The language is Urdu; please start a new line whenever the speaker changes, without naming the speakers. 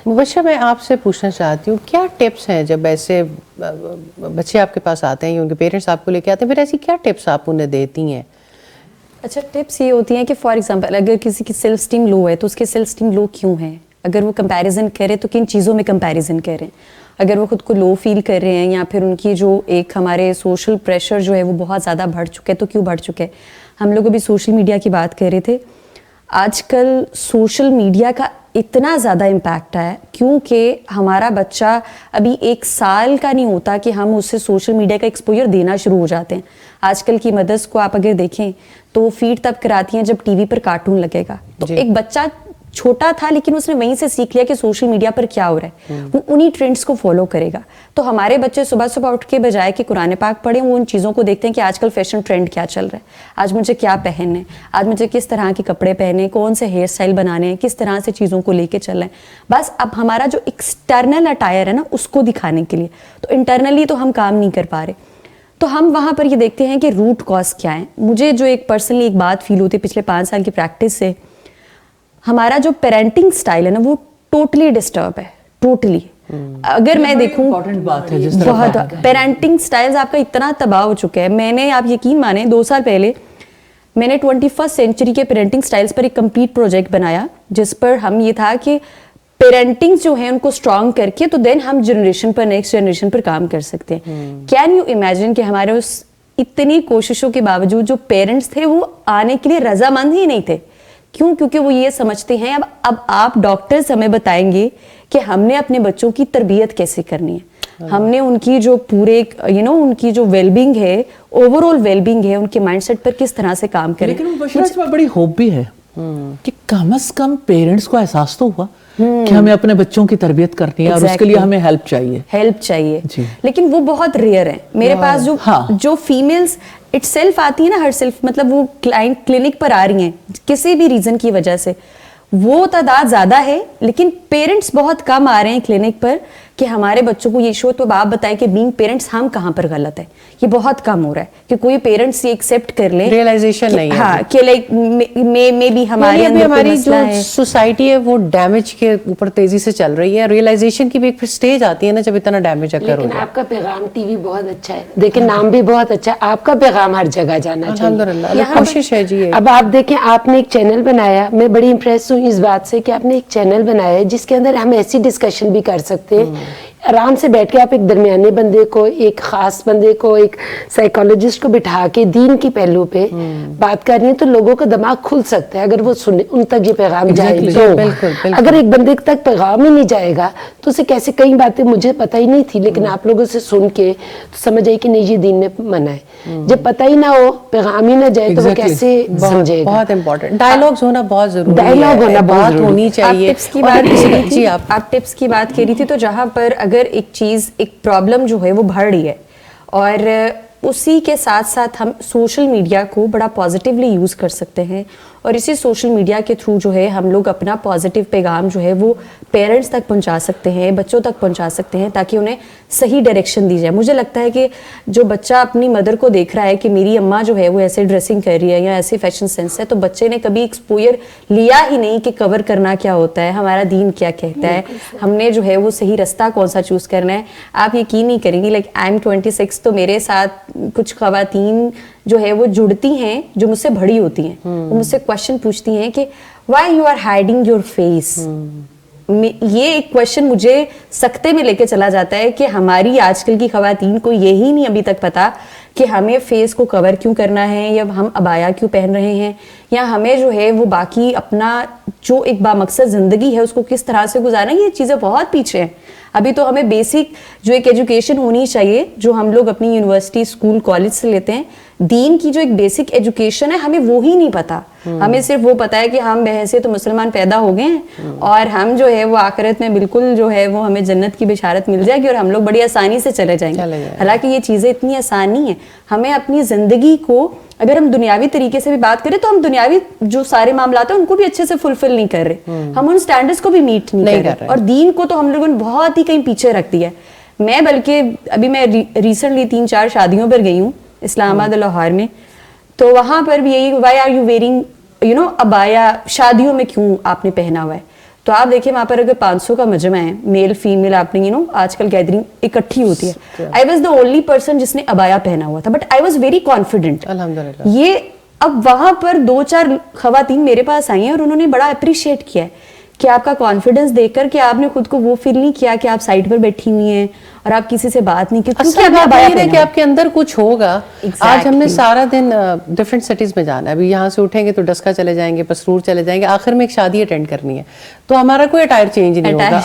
مبشرہ میں آپ سے پوچھنا چاہتی ہوں کیا ٹپس ہیں جب ایسے بچے آپ کے پاس آتے ہیں یا ان کے پیرنٹس آپ کو لے کے آتے ہیں، پھر ایسی کیا ٹپس آپ انہیں دیتی ہیں؟
اچھا ٹپس یہ ہوتی ہیں کہ فار ایگزامپل اگر کسی کی سیلف اسٹیم لو ہے تو اس کی سیلف اسٹیم لو کیوں ہے، اگر وہ کمپیریزن کرے تو کن چیزوں میں کمپیریزن کریں، اگر وہ خود کو لو فیل کر رہے ہیں یا پھر ان کی جو ایک ہمارے سوشل پریشر جو ہے وہ بہت زیادہ بڑھ چکا ہے تو کیوں بڑھ چکا ہے. ہم لوگ ابھی سوشل میڈیا کی بات کر رہے تھے. آج کل سوشل میڈیا کا اتنا زیادہ امپیکٹ ہے کیونکہ ہمارا بچہ ابھی 1 سال کا نہیں ہوتا کہ ہم اسے سوشل میڈیا کا ایکسپوجر دینا شروع ہو جاتے ہیں. آج کل کی مدرس کو آپ اگر دیکھیں تو وہ فیڈ تب کراتی ہیں جب ٹی وی پر کارٹون لگے گا. تو ایک بچہ چھوٹا تھا لیکن اس نے وہیں سے سیکھ لیا کہ سوشل میڈیا پر کیا ہو رہا ہے، وہ انہی ٹرینڈز کو فالو کرے گا. تو ہمارے بچے صبح صبح اٹھ کے بجائے کہ قرآن پاک پڑھیں وہ ان چیزوں کو دیکھتے ہیں کہ آج کل فیشن ٹرینڈ کیا چل رہا ہے، آج مجھے کیا پہننا ہے، آج مجھے کس طرح کے کپڑے پہنے، کون سے ہیئر اسٹائل بنانے ہیں، کس طرح سے چیزوں کو لے کے چل رہے ہیں. بس اب ہمارا جو ایکسٹرنل اٹائر ہے نا اس کو دکھانے کے لیے، تو انٹرنلی تو ہم کام نہیں کر پا رہے. تو ہم وہاں پر یہ دیکھتے ہیں کہ روٹ کاز کیا ہے. مجھے جو ایک پرسنلی ایک بات فیل ہوتی ہے پچھلے 5 سال کی پریکٹس سے، ہمارا جو پیرنٹنگ سٹائل ہے نا وہ ٹوٹلی ڈسٹرب ہے. ٹوٹلی اگر میں دیکھوں بہت پیرنٹنگ سٹائلز آپ کا اتنا تباہ ہو چکا ہے. میں نے، آپ یقین مانیں 2 سال پہلے میں نے 21st سینچری کے پیرنٹنگ سٹائلز پر ایک کمپلیٹ پروجیکٹ بنایا جس پر ہم یہ تھا کہ پیرنٹنگ جو ہے ان کو اسٹرانگ کر کے تو دین ہم جنریشن پر، نیکسٹ جنریشن پر کام کر سکتے ہیں. کین یو امیجن کہ ہمارے اس اتنی کوششوں کے باوجود جو پیرنٹس تھے وہ آنے کے لیے رضامند ہی نہیں تھے. کیوں؟ کیونکہ وہ یہ سمجھتے ہیں اب آپ ڈاکٹرز ہمیں بتائیں گے کہ ہم نے اپنے بچوں کی تربیت کیسے کرنی ہے، ہم نے ان کی جو پورے ان کی جو ویل بینگ ہے، اوور آل ویل بینگ ہے، ان کے مائنڈ سیٹ پر کس طرح سے کام کریں.
لیکن بشرا اس میں بڑی ہوپ بھی ہے کہ کم از کم پیرنٹس کو احساس تو ہوا کہ ہمیں اپنے بچوں کی تربیت کرنی ہے اور اس کے لیے ہمیں ہیلپ چاہیے.
لیکن وہ بہت ریئر ہے. میرے پاس جو فیمیلز اٹ سیلف آتی ہیں نا، ہر سیلف مطلب وہ کلائنٹ کلینک پر آ رہی ہیں کسی بھی ریزن کی وجہ سے، وہ تعداد زیادہ ہے لیکن پیرنٹس بہت کم آ رہے ہیں کلینک پر کہ ہمارے بچوں کو یہ ایشو. تو آپ بتائیں کہ بینگ پیرنٹس ہم کہاں پر غلط ہے. یہ بہت کم ہو رہا ہے کہ کوئی پیرنٹس یہ ایکسیپٹ کر لیں،
ریئلائزیشن نہیں ہے.
ہاں کہ لائک مے بی ہماری
جو سوسائٹی ہے وہ ڈیمیج کے اوپر تیزی سے چل رہی ہے. ریئلائزیشن کی بھی ایک سٹیج آتی ہے نا جب اتنا ڈیمیج اکر ہو جائے.
لیکن آپ کا پیغام ٹی وی بہت اچھا ہے، دیکھیں نام بھی بہت اچھا ہے، آپ کا پیغام ہر جگہ جانا چاہیے.
الحمدللہ کوشش ہے جی.
اب آپ دیکھیں آپ نے ایک چینل بنایا، میں بڑی امپریس ہوں اس بات سے کہ آپ نے ایک چینل بنایا ہے جس کے اندر ہم ایسی ڈسکشن بھی کر سکتے ہیں آرام سے بیٹھ کے. آپ ایک درمیانے بندے کو، ایک خاص بندے کو، ایک سائیکالوجسٹ کو بٹھا کے دین کی پہلو پہ بات کرنی ہے تو لوگوں کا دماغ کھل سکتا ہے اگر وہ سنے، ان تک یہ پیغام جائے تو. اگر ایک بندے تک پیغام ہی نہیں جائے گا تو اسے کیسے، کئی باتیں مجھے پتہ ہی نہیں تھی لیکن آپ لوگوں سے سن کے تو سمجھ آئی کہ نہیں یہ دین میں منع ہے. جب پتہ ہی نہ ہو، پیغام ہی نہ جائے تو وہ کیسے سمجھے گا.
بہت امپورٹنٹ ڈائلاگز ہونا بہت ضروری ہے.
ڈائلاگ ہونا بہت ضروری
ہونی چاہیے.
آپ ٹپس کی بات کر رہی تھی تو جہاں پر اگر ایک چیز، ایک پرابلم جو ہے وہ بڑھ رہی ہے اور اسی کے ساتھ ساتھ ہم سوشل میڈیا کو بڑا پازیٹیولی یوز کر سکتے ہیں اور اسی سوشل میڈیا کے تھرو جو ہے ہم لوگ اپنا پازیٹیو پیغام جو ہے وہ پیرنٹس تک پہنچا سکتے ہیں، بچوں تک پہنچا سکتے ہیں تاکہ انہیں صحیح ڈائریکشن دی جائے. مجھے لگتا ہے کہ جو بچہ اپنی مدر کو دیکھ رہا ہے کہ میری اماں جو ہے وہ ایسے ڈریسنگ کر رہی ہے یا ایسے فیشن سینس ہے، تو بچے نے کبھی ایکسپوئر لیا ہی نہیں کہ کور کرنا کیا ہوتا ہے، ہمارا دین کیا کہتا ہے، ہم نے جو ہے وہ صحیح رستہ کون سا چوز کرنا ہے. آپ یقین نہیں کریں گی، لائک آئی ایم 26 تو میرے ساتھ کچھ خواتین جو ہے وہ جڑتی ہیں جو مجھ سے بڑی ہوتی ہیں. وہ مجھ سے کویشچن پوچھتی ہیں کہ why you are hiding your face. یہ ایک کویشچن مجھے سکتے میں لے کے چلا جاتا ہے کہ ہماری آج کل کی خواتین کو یہی نہیں ابھی تک پتا کہ ہمیں فیس کو کور کیوں کرنا ہے یا ہم عبایا کیوں پہن رہے ہیں یا ہمیں جو ہے وہ باقی اپنا جو ایک بامقصد زندگی ہے اس کو کس طرح سے گزارنا. یہ چیزیں بہت پیچھے ہیں. ابھی تو ہمیں بیسک جو ایک ایجوکیشن ہونی چاہیے جو ہم لوگ اپنی یونیورسٹی، اسکول، کالج سے لیتے ہیں، دین کی جو ایک بیسک ایجوکیشن ہے ہمیں وہی نہیں پتا. ہمیں صرف وہ پتا ہے کہ ہم بحیثیت تو مسلمان پیدا ہو گئے ہیں اور ہم جو ہے وہ آخرت میں بالکل جو ہے وہ ہمیں جنت کی بشارت مل جائے گی اور ہم لوگ بڑی آسانی سے چلے جائیں گے. حالانکہ یہ چیزیں اتنی آسان نہیں ہیں. ہمیں اپنی زندگی کو، اگر ہم دنیاوی طریقے سے بھی بات کریں تو ہم دنیاوی جو سارے معاملات ہیں ان کو بھی اچھے سے فلفل نہیں کر رہے، ہم ان سٹینڈرڈز کو بھی میٹ نہیں کر رہے اور دین کو تو ہم لوگوں نے بہت ہی کہیں پیچھے رکھ دیا ہے. میں بلکہ ابھی میں ریسنٹلی 3-4 شادیوں پر گئی ہوں اسلام آباد اور لاہور میں، تو وہاں پر بھی یہی وائی آر یو ویئرنگ ابایا، شادیوں میں کیوں آپ نے پہنا ہوا ہے. تو آپ دیکھیں وہاں پر اگر 500 کا مجمع ہے, میل فیمیل, آپ نے آج کل گیدرنگ اکٹھی ہوتی ہے, I was the only person جس نے ابایا پہنا ہوا تھا, but I was very confident.
الحمدللہ.
یہ اب وہاں پر 2-4 خواتین میرے پاس آئی ہیں اور انہوں نے بڑا اپریشیٹ کیا ہے کہ آپ کا کانفیڈنس دیکھ کر کہ آپ نے خود کو وہ فیل نہیں کیا کہ آپ سائڈ پر بیٹھی ہوئی ہیں اور آپ کسی سے بات نہیں کی,
کہ آپ کے اندر کچھ ہوگا. آج ہم نے سارا دن ڈفرینٹ سٹیز میں جانا ہے, ابھی یہاں سے اٹھیں گے تو ڈسکا چلے جائیں گے, پسرور چلے جائیں گے, آخر میں ایک شادی اٹینڈ کرنی ہے, تو ہمارا کوئی اٹائر چینج نہیں ہوگا.